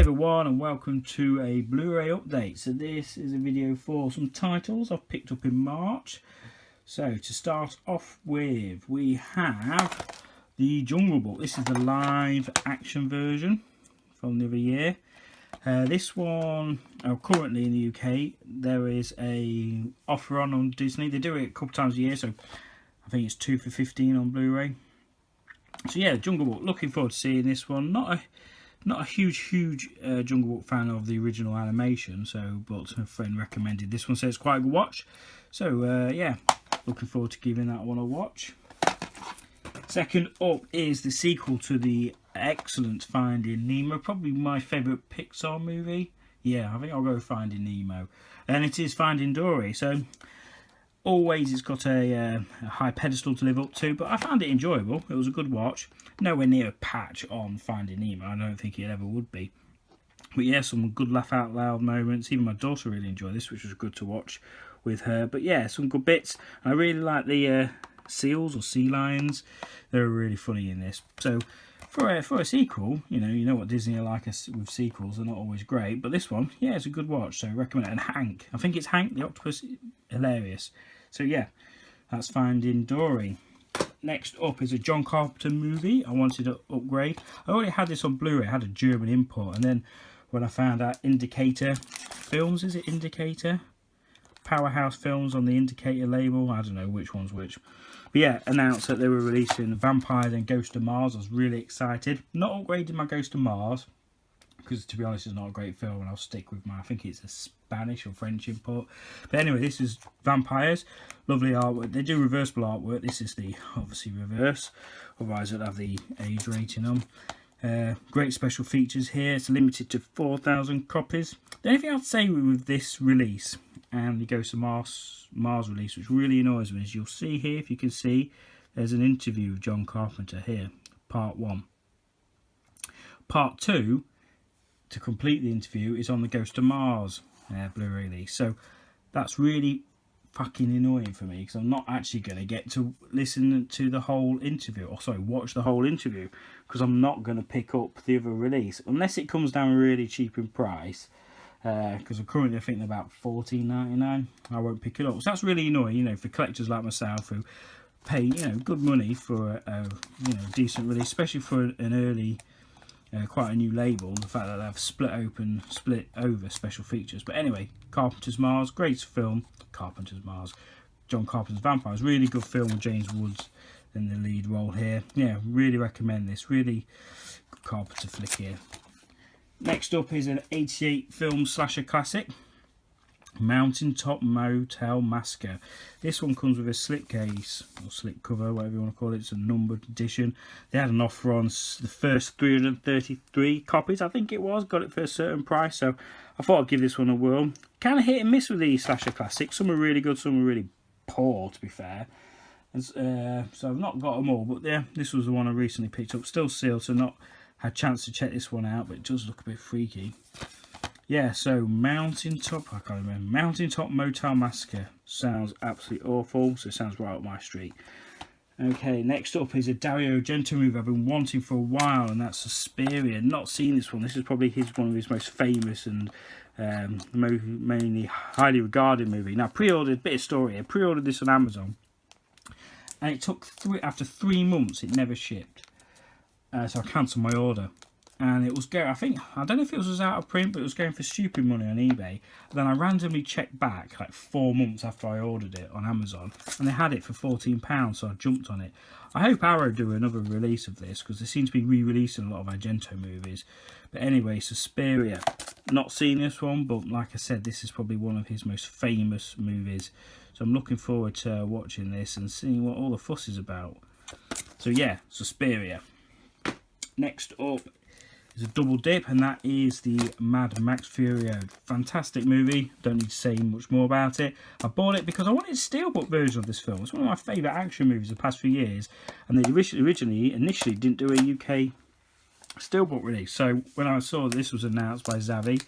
everyone, and welcome to a Blu-ray update. So this is a video for some titles I've picked up in March. So to start off with, we have The Jungle Book. This is the live action version from the other year. This one, currently in the UK, there is a offer on Disney. They do it a couple times a year, so I think it's 2 for $15 on Blu-ray. So yeah, Jungle Book, looking forward to seeing this one. Not a huge Jungle Book fan of the original animation, but a friend recommended this one, so it's quite a good watch. So yeah, looking forward to giving that one a watch. Second up is the sequel to the excellent Finding Nemo, probably my favourite Pixar movie. Yeah, I think I'll go Finding Nemo. And it is Finding Dory, so always it's got a high pedestal to live up to, but I found it enjoyable. It was a good watch. Nowhere near a patch on Finding Nemo. I don't think it ever would be. But yeah, some good laugh out loud moments. Even my daughter really enjoyed this, which was good to watch with her. But yeah, some good bits. I really like the seals or sea lions. They're really funny in this. So for a sequel, you know what Disney are like with sequels. They're not always great, but this one, yeah, it's a good watch. So I recommend it. And Hank, I think it's Hank the octopus, hilarious. So yeah, that's Finding Dory. Next up is a John Carpenter movie. I wanted to upgrade. I already had this on Blu-ray. I had a German import, and then when I found out Indicator Films, is it Indicator? Powerhouse Films on the Indicator label. I don't know which one's which. But yeah, announced that they were releasing Vampires and Ghost of Mars. I was really excited. Not upgraded my Ghost of Mars, because to be honest it's not a great film, and I'll stick with I think it's a Spanish or French import. But anyway, this is Vampires. Lovely artwork. They do reversible artwork. This is the obviously reverse, otherwise it'd have the age rating on. Great special features here. It's limited to 4,000 copies. The only thing I'd say with this release and the Ghost of Mars release, which really annoys me, is you'll see here, if you can see, there's an interview with John Carpenter here, part 1. Part 2, to complete the interview, is on the Ghost of Mars Blu-ray release. So that's really fucking annoying for me, because I'm not actually going to get to listen to the whole interview, or sorry, watch the whole interview, because I'm not going to pick up the other release unless it comes down really cheap in price. Because currently I think they're about $14.99. I won't pick it up. So that's really annoying, for collectors like myself who pay, good money for a decent release, especially for an early, quite a new label. The fact that they've split over special features. But anyway, Carpenter's Mars, great film. Carpenter's Mars, John Carpenter's Vampires, really good film with James Woods in the lead role here. Yeah, really recommend this. Really good Carpenter flick here. Next up is an 88 film slasher classic, Mountaintop Motel Massacre. This one comes with a slip case, or slip cover, whatever you want to call it. It's a numbered edition. They had an offer on the first 333 copies, I think it was. Got it for a certain price, so I thought I'd give this one a whirl. Kind of hit and miss with these slasher classics. Some are really good, some are really poor, to be fair. And, so I've not got them all, but yeah, this was the one I recently picked up. Still sealed, so not had a chance to check this one out, but it does look a bit freaky. Yeah, so Mountaintop Motel Massacre sounds absolutely awful, so it sounds right up my street. Okay, next up is a Dario Argento movie I've been wanting for a while, and that's Suspiria. Not seen this one. This is probably one of his most famous and mainly highly regarded movie. Now, pre-ordered, bit of story here. Pre-ordered this on Amazon, and it took after 3 months, it never shipped. So I cancelled my order, and it was going, I don't know if it was out of print, but it was going for stupid money on eBay. Then I randomly checked back like 4 months after I ordered it on Amazon, and they had it for £14, so I jumped on it. I hope Arrow do another release of this, because they seem to be re-releasing a lot of Argento movies. But anyway, Suspiria, not seen this one, but like I said, this is probably one of his most famous movies, so I'm looking forward to watching this and seeing what all the fuss is about. So yeah, Suspiria. Next up is a double dip, and that is the Mad Max Fury Road. Fantastic movie. Don't need to say much more about it. I bought it because I wanted a steelbook version of this film. It's one of my favourite action movies of the past few years, and they initially didn't do a UK steelbook release. So when I saw this was announced by Zavi,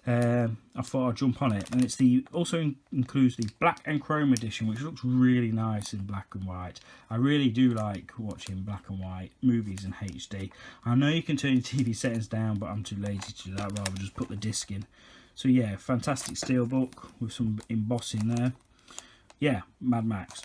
I thought I'd jump on it. And it's also includes the black and chrome edition, which looks really nice in black and white. I really do like watching black and white movies in HD. I know you can turn your TV settings down, but I'm too lazy to do that, rather just put the disc in. So yeah, fantastic steelbook with some embossing there. Yeah, Mad Max.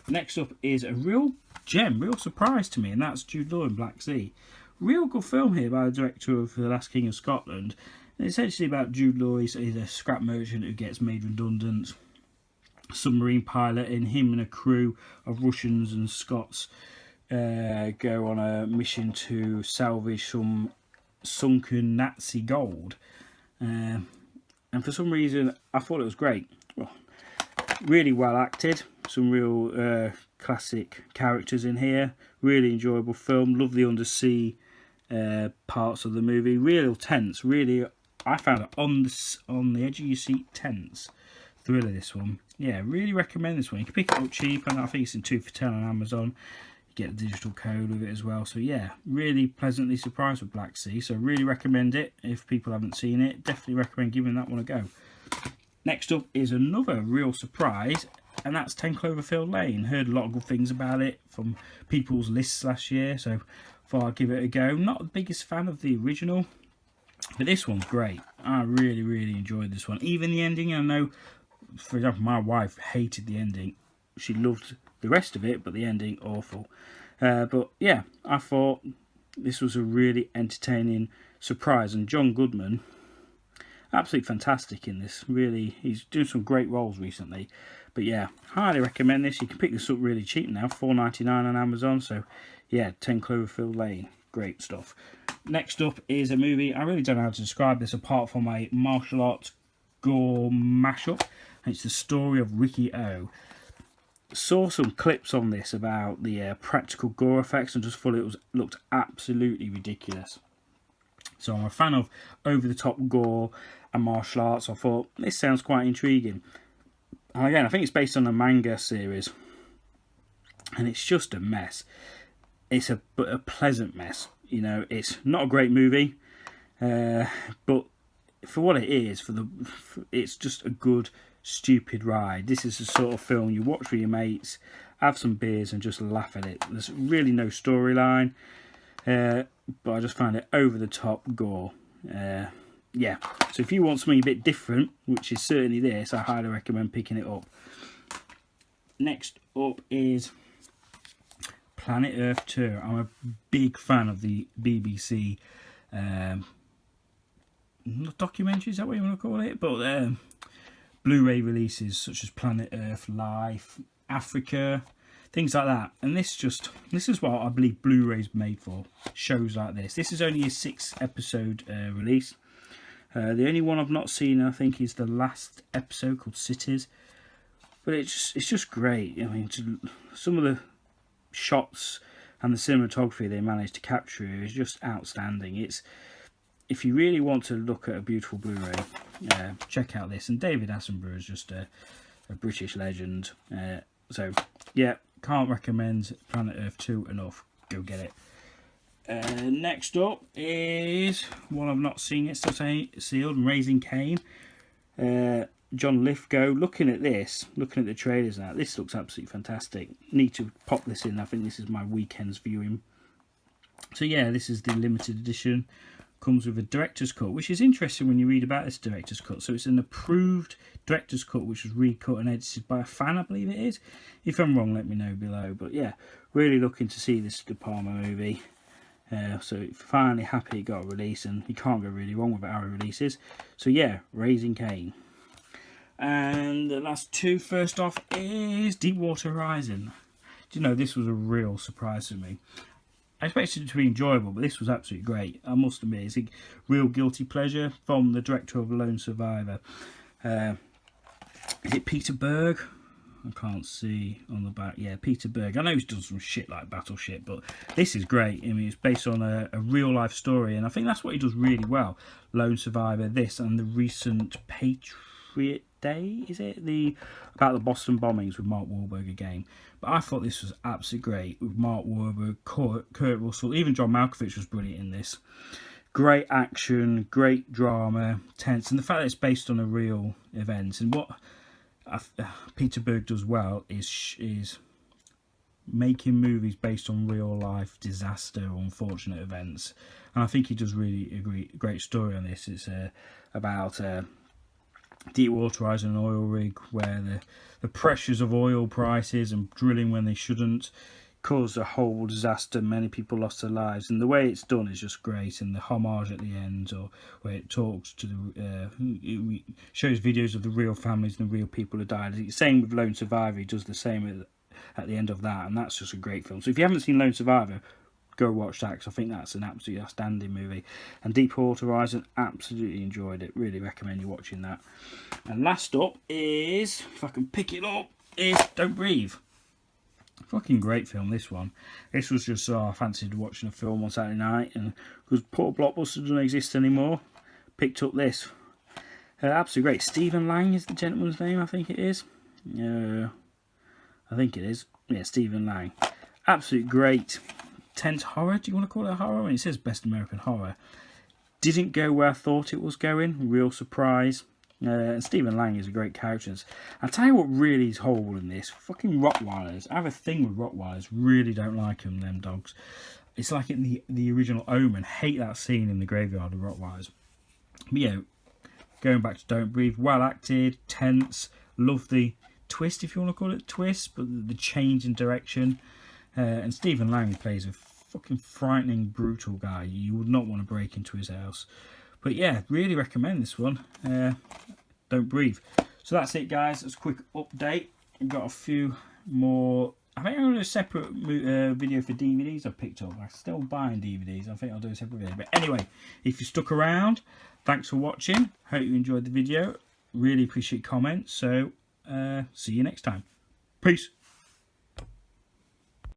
Next up is a real gem, real surprise to me, and that's Jude Law in Black Sea. Real good film here by the director of The Last King of Scotland. And it's essentially about Jude Law. He's a scrap merchant who gets made redundant. Submarine pilot, and him and a crew of Russians and Scots go on a mission to salvage some sunken Nazi gold. And for some reason, I thought it was great. Well, really well acted. Some real classic characters in here. Really enjoyable film. Love the undersea parts of the movie. Real tense. Really, I found it on the edge of your seat tense. Thriller, this one. Yeah, really recommend this one. You can pick it up cheap, and I think it's in 2 for $10 on Amazon. You get a digital code with it as well. So yeah, really pleasantly surprised with Black Sea. So really recommend it if people haven't seen it. Definitely recommend giving that one a go. Next up is another real surprise, and that's 10 Cloverfield Lane. Heard a lot of good things about it from people's lists last year, so thought I'd give it a go. Not the biggest fan of the original, but this one's great. I really enjoyed this one. Even the ending, I know, for example, my wife hated the ending. She loved the rest of it, but the ending, awful. But yeah, I thought this was a really entertaining surprise, and John Goodman, absolutely fantastic in this. Really, he's doing some great roles recently. But yeah, highly recommend this. You can pick this up really cheap now, $4.99 on Amazon. So yeah, 10 Cloverfield Lane, great stuff. Next up is a movie, I really don't know how to describe this apart from a martial arts gore mashup. And it's the story of Ricky O. Saw some clips on this about the practical gore effects and just thought it looked absolutely ridiculous. So I'm a fan of over-the-top gore and martial arts. I thought this sounds quite intriguing. And again, I think it's based on a manga series, and it's just a mess. It's a pleasant mess. You know, it's not a great movie, but for what it is, it's just a good, stupid ride. This is the sort of film you watch with your mates, have some beers, and just laugh at it. There's really no storyline, but I just find it over the top gore. Yeah, so if you want something a bit different, which is certainly this, I highly recommend picking it up. Next up is Planet Earth 2. I'm a big fan of the BBC documentary, is that what you want to call it? But Blu Ray releases such as Planet Earth, Life, Africa, things like that. And this is what I believe Blu Ray's made for. Shows like this. This is only a 6-episode release. The only one I've not seen, I think, is the last episode called Cities. But it's just great. I mean, some of the shots and the cinematography they managed to capture is just outstanding. If you really want to look at a beautiful Blu-ray, check out this. And David Attenborough is just a British legend. So yeah, can't recommend Planet Earth 2 enough. Go get it. Next up is one I've not seen yet, still sealed, Raising Cain. John Lithgow. Looking at the trailers now, this looks absolutely fantastic. Need to pop this in. I think this is my weekend's viewing. So yeah, this is the limited edition. Comes with a director's cut, which is interesting when you read about this director's cut. So it's an approved director's cut, which was recut and edited by a fan, I believe it is. If I'm wrong, let me know below. But yeah, really looking to see this De Palma movie. So finally happy it got a release, and you can't go really wrong with our releases. So yeah, Raising Cain. And the last two, first off, is Deepwater Horizon. Do you know, this was a real surprise to me. I expected it to be enjoyable, but this was absolutely great. I must admit, it's a real guilty pleasure from the director of Lone Survivor. Is it Peter Berg? I can't see on the back. Yeah, Peter Berg. I know he's done some shit like Battleship, but this is great. I mean, it's based on a real life story, and I think that's what he does really well. Lone Survivor, this, and the recent Patriot Day, is it? About the Boston bombings with Mark Wahlberg again. But I thought this was absolutely great with Mark Wahlberg, Kurt Russell, even John Malkovich was brilliant in this. great action, great drama, tense, and the fact that it's based on a real event. And what Peter Berg does well is making movies based on real life disaster or unfortunate events, and I think he does really a great story on this. It's about deepwaterizing an oil rig where the pressures of oil prices and drilling when they shouldn't caused a whole disaster. Many people lost their lives, and the way it's done is just great. And the homage at the end, or where it talks to it shows videos of the real families and the real people who died. The same with Lone Survivor, he does the same at the end of that, and that's just a great film. So if you haven't seen Lone Survivor, go watch that, because I think that's an absolutely outstanding movie. And Deepwater Horizon, absolutely enjoyed it. Really recommend you watching that. And last up is, if I can pick it up, is Don't Breathe. Fucking great film, this one. This was just I fancied watching a film on Saturday night, and because Port Blockbuster doesn't exist anymore, picked up this. Absolutely great. Stephen Lang is the gentleman's name, I think it is. I think it is. Yeah, Stephen Lang. Absolute great. Tense horror, do you want to call it horror? I mean, it says Best American Horror. Didn't go where I thought it was going. Real surprise. And Stephen Lang is a great character. I'll tell you what really is horrible in this. Fucking Rottweilers. I have a thing with Rottweilers. Really don't like them dogs. It's like in the original Omen. Hate that scene in the graveyard of Rottweilers. But yeah, going back to Don't Breathe. Well acted, tense. Love the twist, if you want to call it twist. But the change in direction. And Stephen Lang plays a fucking frightening, brutal guy. You would not want to break into his house. But yeah, really recommend this one. Don't Breathe. So that's it, guys. That's a quick update. I've got a few more. I think I'm going to do a separate video for DVDs I picked up. I'm still buying DVDs. I think I'll do a separate video. But anyway, if you stuck around, thanks for watching. Hope you enjoyed the video. Really appreciate comments. So see you next time. Peace.